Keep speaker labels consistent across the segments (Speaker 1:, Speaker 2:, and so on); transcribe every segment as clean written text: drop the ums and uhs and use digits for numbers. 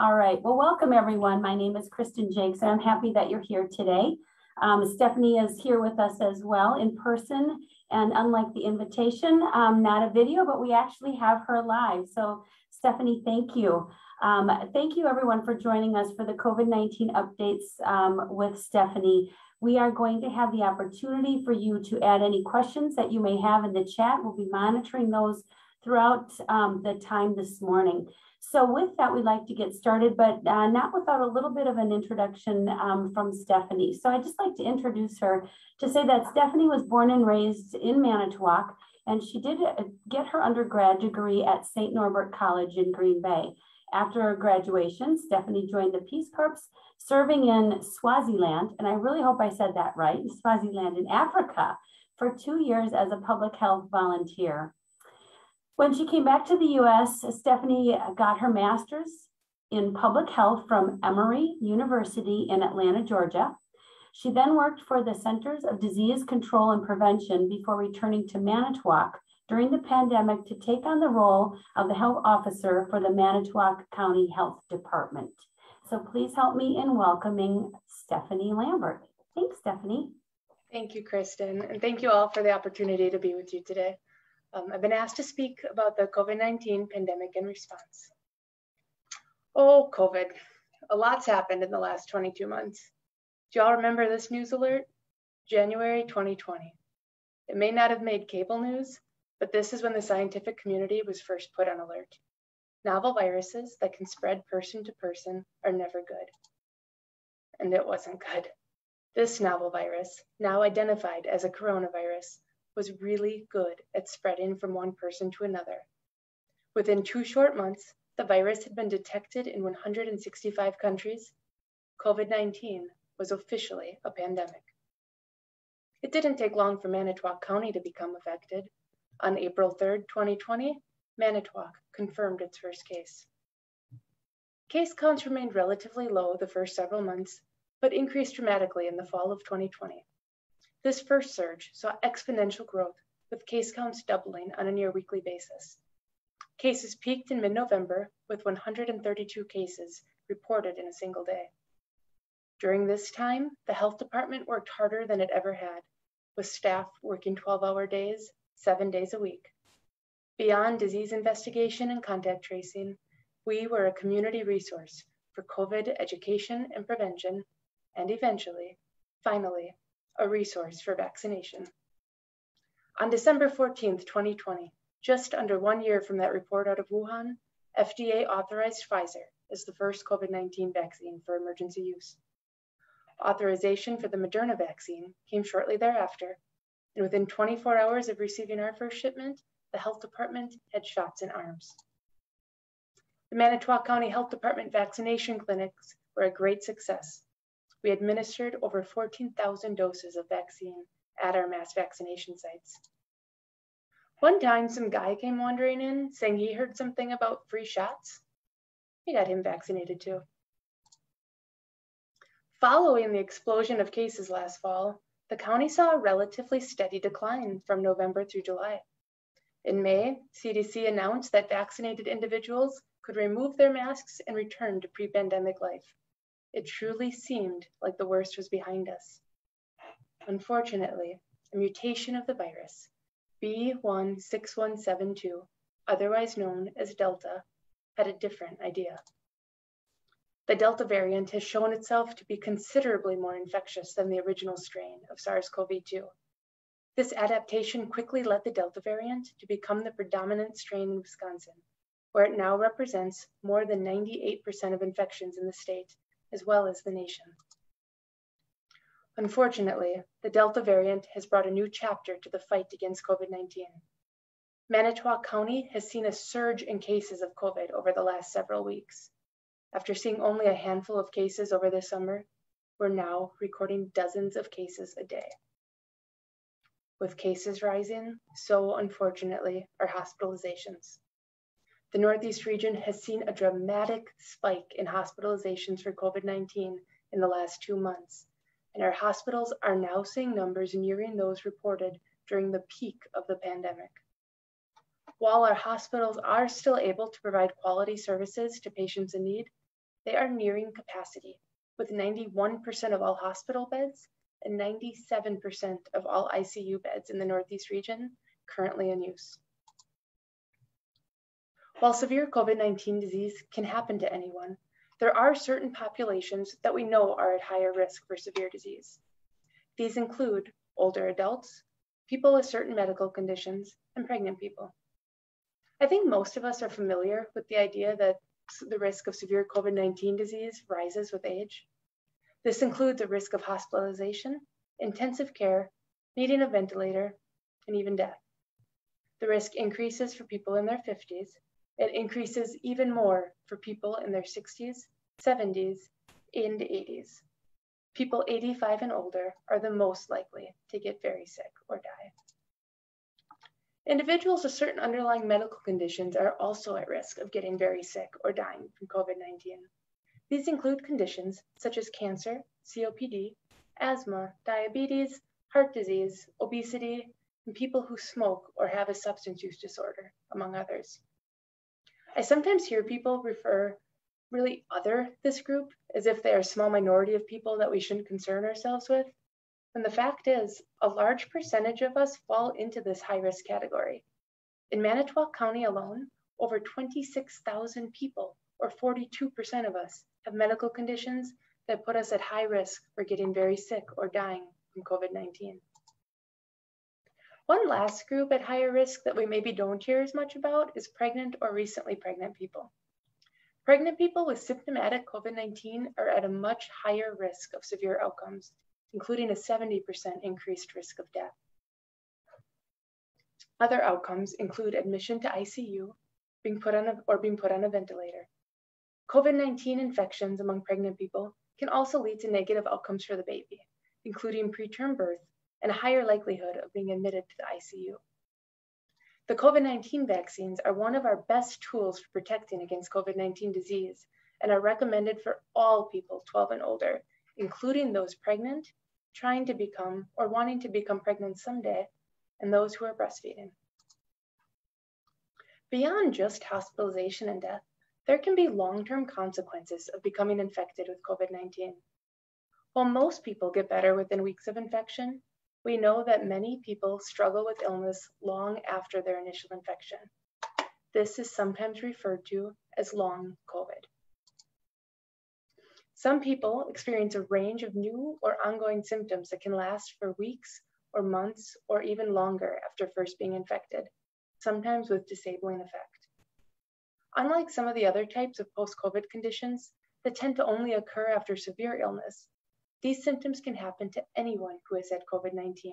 Speaker 1: All right, well, welcome everyone. My name is Kristen Jakes, and I'm happy that you're here today. Stephanie is here with us as well in person, and unlike the invitation, not a video, but we actually have her live. So Stephanie, thank you. Thank you everyone for joining us for the COVID-19 updates with Stephanie. We are going to have the opportunity for you to add any questions that you may have in the chat. We'll be monitoring those throughout the time this morning. So with that, we'd like to get started, but not without a little bit of an introduction from Stephanie. So I'd just like to introduce her to say that Stephanie was born and raised in Manitowoc, and she did get her undergrad degree at St. Norbert College in Green Bay. After her graduation, Stephanie joined the Peace Corps, serving in Swaziland, and I really hope I said that right, Swaziland in Africa, for 2 years as a public health volunteer. When she came back to the US, Stephanie got her master's in public health from Emory University in Atlanta, Georgia. She then worked for the Centers of Disease Control and Prevention before returning to Manitowoc during the pandemic to take on the role of the health officer for the Manitowoc County Health Department. So please help me in welcoming Stephanie Lambert. Thanks, Stephanie.
Speaker 2: Thank you, Kristen, and thank you all for the opportunity to be with you today. I've been asked to speak about the COVID-19 pandemic and response. Oh, COVID. A lot's happened in the last 22 months. Do y'all remember this news alert? January 2020. It may not have made cable news, but this is when the scientific community was first put on alert. Novel viruses that can spread person to person are never good. And it wasn't good. This novel virus, now identified as a coronavirus, was really good at spreading from one person to another. Within 2 short months, the virus had been detected in 165 countries. COVID-19 was officially a pandemic. It didn't take long for Manitowoc County to become affected. On April 3rd, 2020, Manitowoc confirmed its first case. Case counts remained relatively low the first several months, but increased dramatically in the fall of 2020. This first surge saw exponential growth, with case counts doubling on a near weekly basis. Cases peaked in mid-November, with 132 cases reported in a single day. During this time, the health department worked harder than it ever had, with staff working 12-hour days, 7 days a week. Beyond disease investigation and contact tracing, we were a community resource for COVID education and prevention, and eventually, finally, a resource for vaccination. On December 14th, 2020, just under 1 year from that report out of Wuhan, FDA authorized Pfizer as the first COVID-19 vaccine for emergency use. Authorization for the Moderna vaccine came shortly thereafter, and within 24 hours of receiving our first shipment, the health department had shots in arms. The Manitowoc County Health Department vaccination clinics were a great success. We administered over 14,000 doses of vaccine at our mass vaccination sites. One time, some guy came wandering in saying he heard something about free shots. We got him vaccinated too. Following the explosion of cases last fall, the county saw a relatively steady decline from November through July. In May, CDC announced that vaccinated individuals could remove their masks and return to pre-pandemic life. It truly seemed like the worst was behind us. Unfortunately, a mutation of the virus, B.1.6172, otherwise known as Delta, had a different idea. The Delta variant has shown itself to be considerably more infectious than the original strain of SARS-CoV-2. This adaptation quickly led the Delta variant to become the predominant strain in Wisconsin, where it now represents more than 98% of infections in the state, as well as the nation. Unfortunately, the Delta variant has brought a new chapter to the fight against COVID-19. Manitowoc County has seen a surge in cases of COVID over the last several weeks. After seeing only a handful of cases over the summer, we're now recording dozens of cases a day. With cases rising, so unfortunately are hospitalizations. The Northeast region has seen a dramatic spike in hospitalizations for COVID-19 in the last 2 months, and our hospitals are now seeing numbers nearing those reported during the peak of the pandemic. While our hospitals are still able to provide quality services to patients in need, they are nearing capacity, with 91% of all hospital beds and 97% of all ICU beds in the Northeast region currently in use. While severe COVID-19 disease can happen to anyone, there are certain populations that we know are at higher risk for severe disease. These include older adults, people with certain medical conditions, and pregnant people. I think most of us are familiar with the idea that the risk of severe COVID-19 disease rises with age. This includes a risk of hospitalization, intensive care, needing a ventilator, and even death. The risk increases for people in their 50s. It increases even more for people in their 60s, 70s, and 80s. People 85 and older are the most likely to get very sick or die. Individuals with certain underlying medical conditions are also at risk of getting very sick or dying from COVID-19. These include conditions such as cancer, COPD, asthma, diabetes, heart disease, obesity, and people who smoke or have a substance use disorder, among others. I sometimes hear people other this group as if they are a small minority of people that we shouldn't concern ourselves with. And the fact is, a large percentage of us fall into this high-risk category. In Manitowoc County alone, over 26,000 people, or 42% of us, have medical conditions that put us at high risk for getting very sick or dying from COVID-19. One last group at higher risk that we maybe don't hear as much about is pregnant or recently pregnant people. Pregnant people with symptomatic COVID-19 are at a much higher risk of severe outcomes, including a 70% increased risk of death. Other outcomes include admission to ICU, being put on a ventilator. COVID-19 infections among pregnant people can also lead to negative outcomes for the baby, including preterm birth and a higher likelihood of being admitted to the ICU. The COVID-19 vaccines are one of our best tools for protecting against COVID-19 disease and are recommended for all people 12 and older, including those pregnant, trying to become or wanting to become pregnant someday, and those who are breastfeeding. Beyond just hospitalization and death, there can be long-term consequences of becoming infected with COVID-19. While most people get better within weeks of infection, we know that many people struggle with illness long after their initial infection. This is sometimes referred to as long COVID. Some people experience a range of new or ongoing symptoms that can last for weeks or months or even longer after first being infected, sometimes with disabling effect. Unlike some of the other types of post-COVID conditions that tend to only occur after severe illness, these symptoms can happen to anyone who has had COVID-19,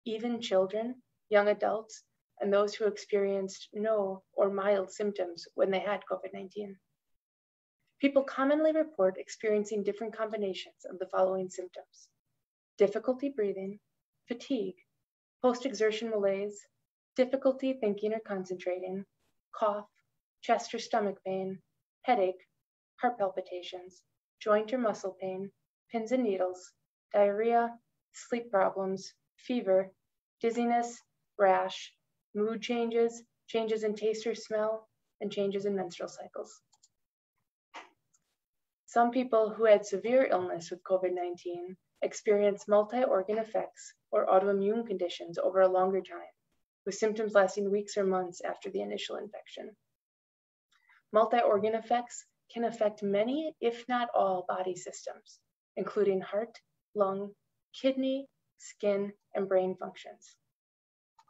Speaker 2: even children, young adults, and those who experienced no or mild symptoms when they had COVID-19. People commonly report experiencing different combinations of the following symptoms: difficulty breathing, fatigue, post-exertion malaise, difficulty thinking or concentrating, cough, chest or stomach pain, headache, heart palpitations, joint or muscle pain, pins and needles, diarrhea, sleep problems, fever, dizziness, rash, mood changes, changes in taste or smell, and changes in menstrual cycles. Some people who had severe illness with COVID-19 experience multi-organ effects or autoimmune conditions over a longer time, with symptoms lasting weeks or months after the initial infection. Multi-organ effects can affect many, if not all, body systems, including heart, lung, kidney, skin, and brain functions.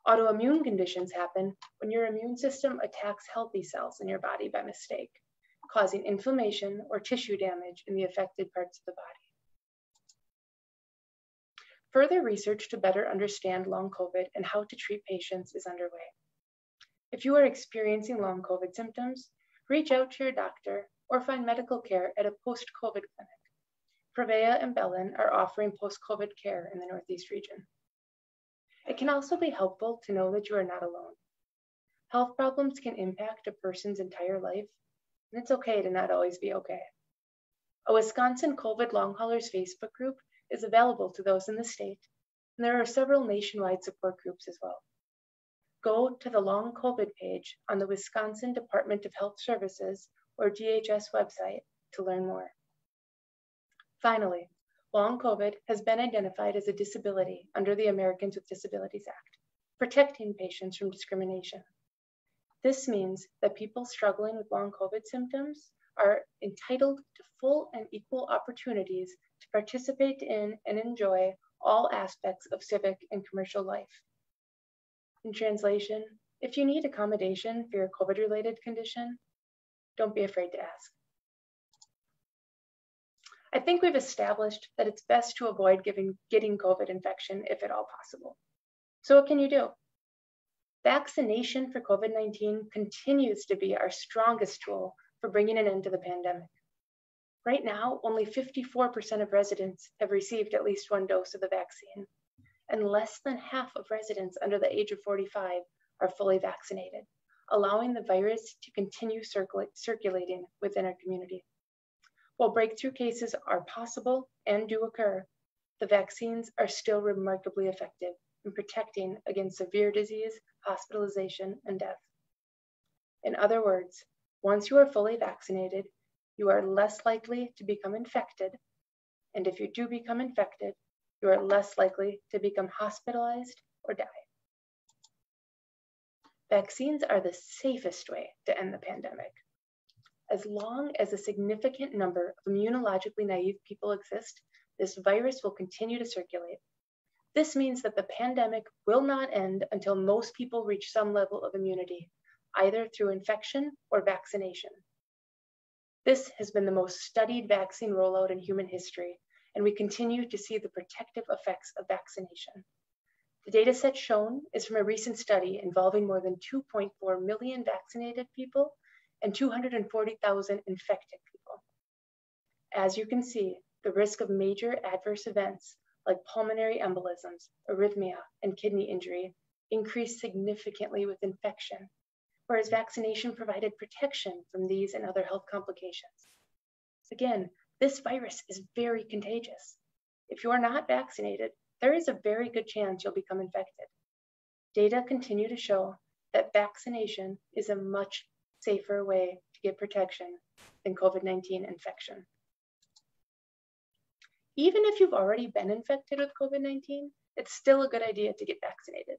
Speaker 2: Autoimmune conditions happen when your immune system attacks healthy cells in your body by mistake, causing inflammation or tissue damage in the affected parts of the body. Further research to better understand long COVID and how to treat patients is underway. If you are experiencing long COVID symptoms, reach out to your doctor or find medical care at a post-COVID clinic. Prevea and Bellin are offering post-COVID care in the Northeast region. It can also be helpful to know that you are not alone. Health problems can impact a person's entire life, and it's okay to not always be okay. A Wisconsin COVID Long Haulers Facebook group is available to those in the state, and there are several nationwide support groups as well. Go to the Long COVID page on the Wisconsin Department of Health Services, or DHS website, to learn more. Finally, long COVID has been identified as a disability under the Americans with Disabilities Act, protecting patients from discrimination. This means that people struggling with long COVID symptoms are entitled to full and equal opportunities to participate in and enjoy all aspects of civic and commercial life. In translation, if you need accommodation for your COVID-related condition, don't be afraid to ask. I think we've established that it's best to avoid getting COVID infection if at all possible. So what can you do? Vaccination for COVID-19 continues to be our strongest tool for bringing an end to the pandemic. Right now, only 54% of residents have received at least one dose of the vaccine, and less than half of residents under the age of 45 are fully vaccinated, allowing the virus to continue circulating within our community. While breakthrough cases are possible and do occur, the vaccines are still remarkably effective in protecting against severe disease, hospitalization, and death. In other words, once you are fully vaccinated, you are less likely to become infected, and if you do become infected, you are less likely to become hospitalized or die. Vaccines are the safest way to end the pandemic. As long as a significant number of immunologically naive people exist, this virus will continue to circulate. This means that the pandemic will not end until most people reach some level of immunity, either through infection or vaccination. This has been the most studied vaccine rollout in human history, and we continue to see the protective effects of vaccination. The data set shown is from a recent study involving more than 2.4 million vaccinated people and 240,000 infected people. As you can see, the risk of major adverse events like pulmonary embolisms, arrhythmia, and kidney injury increased significantly with infection, whereas vaccination provided protection from these and other health complications. Again, this virus is very contagious. If you are not vaccinated, there is a very good chance you'll become infected. Data continue to show that vaccination is a much safer way to get protection than COVID-19 infection. Even if you've already been infected with COVID-19, it's still a good idea to get vaccinated.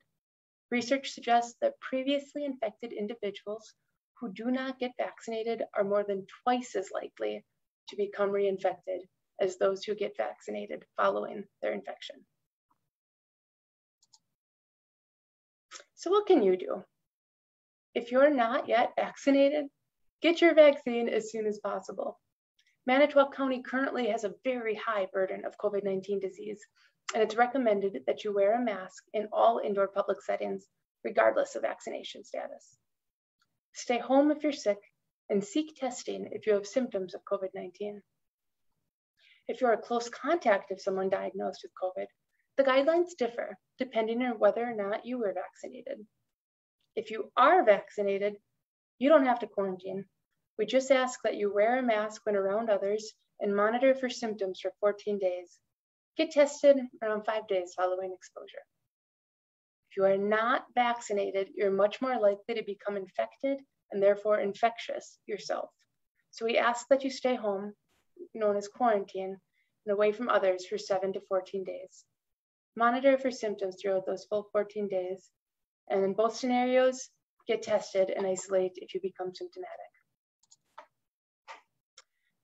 Speaker 2: Research suggests that previously infected individuals who do not get vaccinated are more than twice as likely to become reinfected as those who get vaccinated following their infection. So what can you do? If you're not yet vaccinated, get your vaccine as soon as possible. Manitowoc County currently has a very high burden of COVID-19 disease, and it's recommended that you wear a mask in all indoor public settings, regardless of vaccination status. Stay home if you're sick, and seek testing if you have symptoms of COVID-19. If you're a close contact of someone diagnosed with COVID, the guidelines differ depending on whether or not you were vaccinated. If you are vaccinated, you don't have to quarantine. We just ask that you wear a mask when around others and monitor for symptoms for 14 days. Get tested around 5 days following exposure. If you are not vaccinated, you're much more likely to become infected and therefore infectious yourself. So we ask that you stay home, known as quarantine, and away from others for 7 to 14 days. Monitor for symptoms throughout those full 14 days. And in both scenarios, get tested and isolate if you become symptomatic.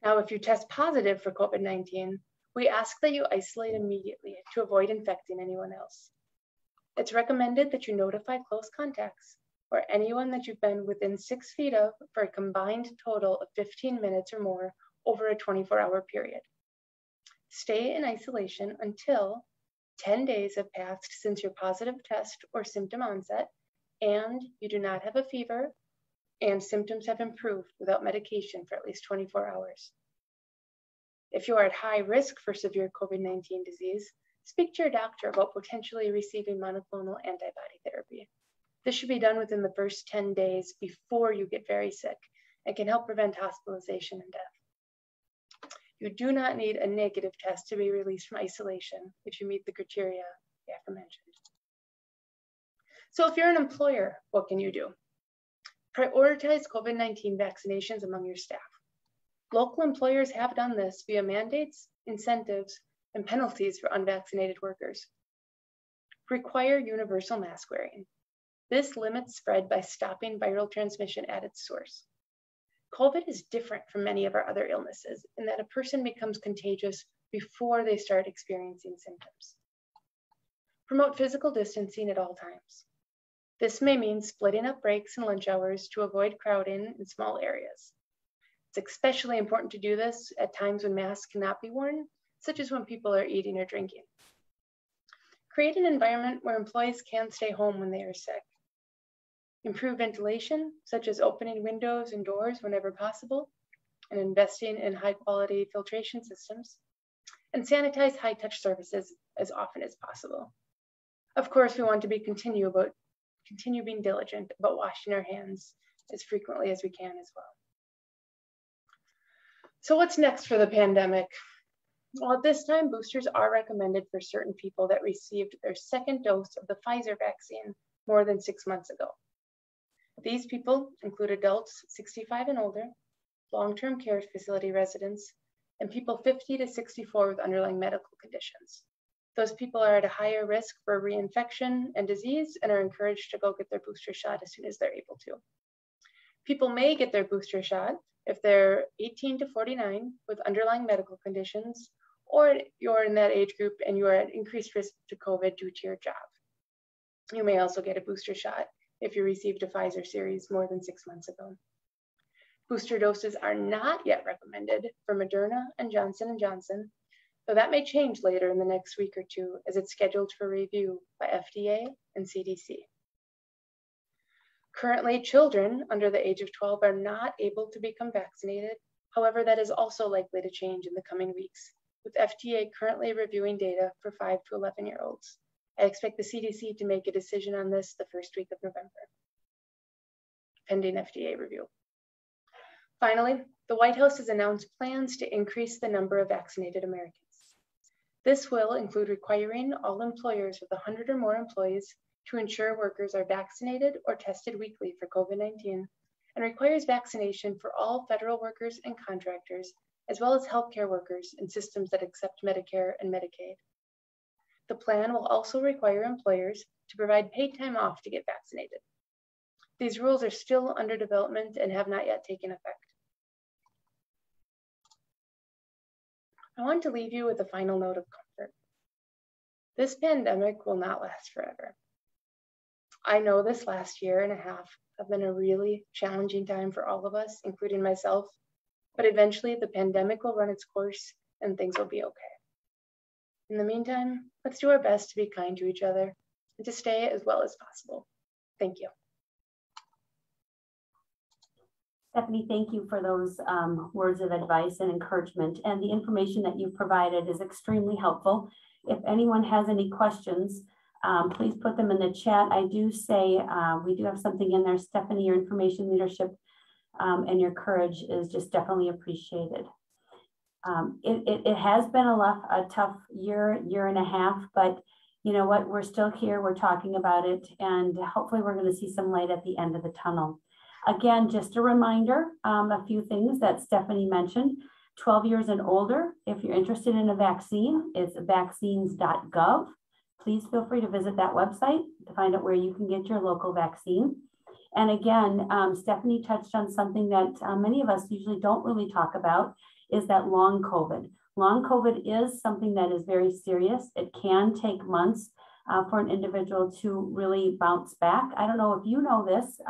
Speaker 2: Now, if you test positive for COVID-19, we ask that you isolate immediately to avoid infecting anyone else. It's recommended that you notify close contacts or anyone that you've been within 6 feet of for a combined total of 15 minutes or more over a 24-hour period. Stay in isolation until 10 days have passed since your positive test or symptom onset, and you do not have a fever, and symptoms have improved without medication for at least 24 hours. If you are at high risk for severe COVID-19 disease, speak to your doctor about potentially receiving monoclonal antibody therapy. This should be done within the first 10 days before you get very sick and can help prevent hospitalization and death. You do not need a negative test to be released from isolation if you meet the criteria aforementioned. So if you're an employer, what can you do? Prioritize COVID-19 vaccinations among your staff. Local employers have done this via mandates, incentives, and penalties for unvaccinated workers. Require universal mask wearing. This limits spread by stopping viral transmission at its source. COVID is different from many of our other illnesses in that a person becomes contagious before they start experiencing symptoms. Promote physical distancing at all times. This may mean splitting up breaks and lunch hours to avoid crowding in small areas. It's especially important to do this at times when masks cannot be worn, such as when people are eating or drinking. Create an environment where employees can stay home when they are sick. Improve ventilation, such as opening windows and doors whenever possible, and investing in high-quality filtration systems, and sanitize high-touch surfaces as often as possible. Of course, we want to continue being diligent about washing our hands as frequently as we can as well. So what's next for the pandemic? Well, at this time, boosters are recommended for certain people that received their second dose of the Pfizer vaccine more than 6 months ago. These people include adults 65 and older, long-term care facility residents, and people 50 to 64 with underlying medical conditions. Those people are at a higher risk for reinfection and disease and are encouraged to go get their booster shot as soon as they're able to. People may get their booster shot if they're 18 to 49 with underlying medical conditions, or you're in that age group and you are at increased risk to COVID due to your job. You may also get a booster shot if you received a Pfizer series more than 6 months ago. Booster doses are not yet recommended for Moderna and Johnson & Johnson, though that may change later in the next week or two as it's scheduled for review by FDA and CDC. Currently, children under the age of 12 are not able to become vaccinated. However, that is also likely to change in the coming weeks, with FDA currently reviewing data for 5 to 11-year-olds. I expect the CDC to make a decision on this the first week of November, pending FDA review. Finally, the White House has announced plans to increase the number of vaccinated Americans. This will include requiring all employers with 100 or more employees to ensure workers are vaccinated or tested weekly for COVID-19, and requires vaccination for all federal workers and contractors, as well as healthcare workers in systems that accept Medicare and Medicaid. The plan will also require employers to provide paid time off to get vaccinated. These rules are still under development and have not yet taken effect. I want to leave you with a final note of comfort. This pandemic will not last forever. I know this last year and a half have been a really challenging time for all of us, including myself, but eventually the pandemic will run its course and things will be okay. In the meantime, let's do our best to be kind to each other and to stay as well as possible. Thank you.
Speaker 1: Stephanie, thank you for those words of advice and encouragement, and the information that you've provided is extremely helpful. If anyone has any questions, please put them in the chat. I do say we do have something in there. Stephanie, your information leadership and your courage is just definitely appreciated. It has been a tough year and a half, but you know what, we're still here, we're talking about it, and hopefully we're going to see some light at the end of the tunnel. Again, just a reminder, a few things that Stephanie mentioned. 12 years and older, if you're interested in a vaccine, it's vaccines.gov. Please feel free to visit that website to find out where you can get your local vaccine. And again, Stephanie touched on something that many of us usually don't really talk about, is that long COVID. Long COVID is something that is very serious. It can take months for an individual to really bounce back. I don't know if you know this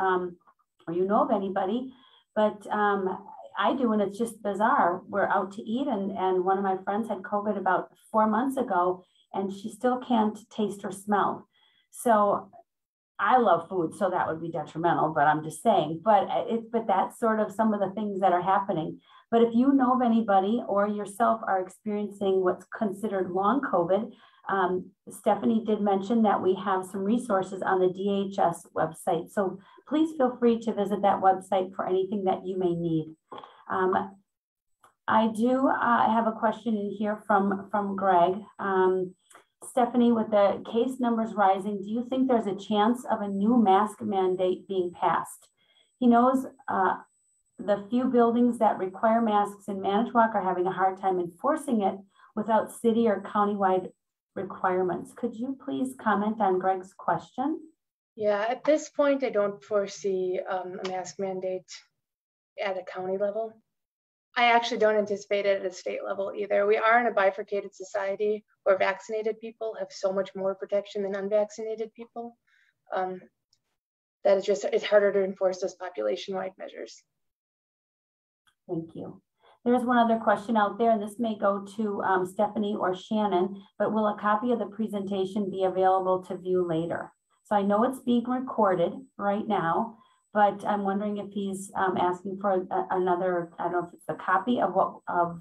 Speaker 1: or you know of anybody, but I do, and it's just bizarre. We're out to eat, and one of my friends had COVID about 4 months ago, and she still can't taste or smell. So I love food, so that would be detrimental, but I'm just saying, but that's sort of some of the things that are happening. But if you know of anybody or yourself are experiencing what's considered long COVID, Stephanie did mention that we have some resources on the DHS website. So please feel free to visit that website for anything that you may need. I do have a question in here from Greg. Stephanie, with the case numbers rising, do you think there's a chance of a new mask mandate being passed? He knows the few buildings that require masks in Manitowoc are having a hard time enforcing it without city or countywide requirements. Could you please comment on Greg's question?
Speaker 2: Yeah, at this point, I don't foresee a mask mandate at a county level. I actually don't anticipate it at a state level either. We are in a bifurcated society where vaccinated people have so much more protection than unvaccinated people. That it's harder to enforce those population-wide measures.
Speaker 1: Thank you. There's one other question out there, and this may go to Stephanie or Shannon, but will a copy of the presentation be available to view later? So I know it's being recorded right now, but I'm wondering if he's asking for another, I don't know if it's a copy of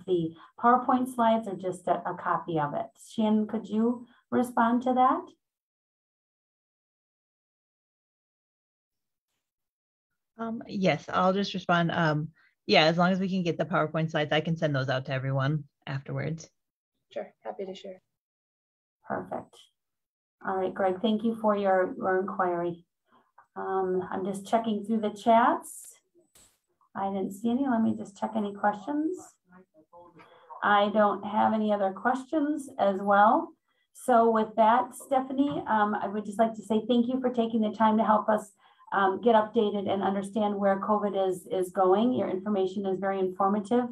Speaker 1: the PowerPoint slides or just a copy of it. Shannon, could you respond to that?
Speaker 3: Yes, I'll just respond. Yeah, as long as we can get the PowerPoint slides, I can send those out to everyone afterwards.
Speaker 2: Sure, happy to share.
Speaker 1: Perfect. All right, Greg, thank you for your inquiry. I'm just checking through the chats. I didn't see any. Let me just check any questions. I don't have any other questions as well. So with that, Stephanie, I would just like to say thank you for taking the time to help us get updated and understand where COVID is going. Your information is very informative.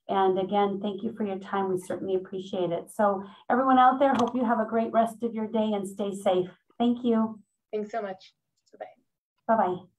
Speaker 1: And again, thank you for your time. We certainly appreciate it. So everyone out there, hope you have a great rest of your day and stay safe. Thank you.
Speaker 2: Thanks so much. Bye-bye.
Speaker 1: Bye-bye.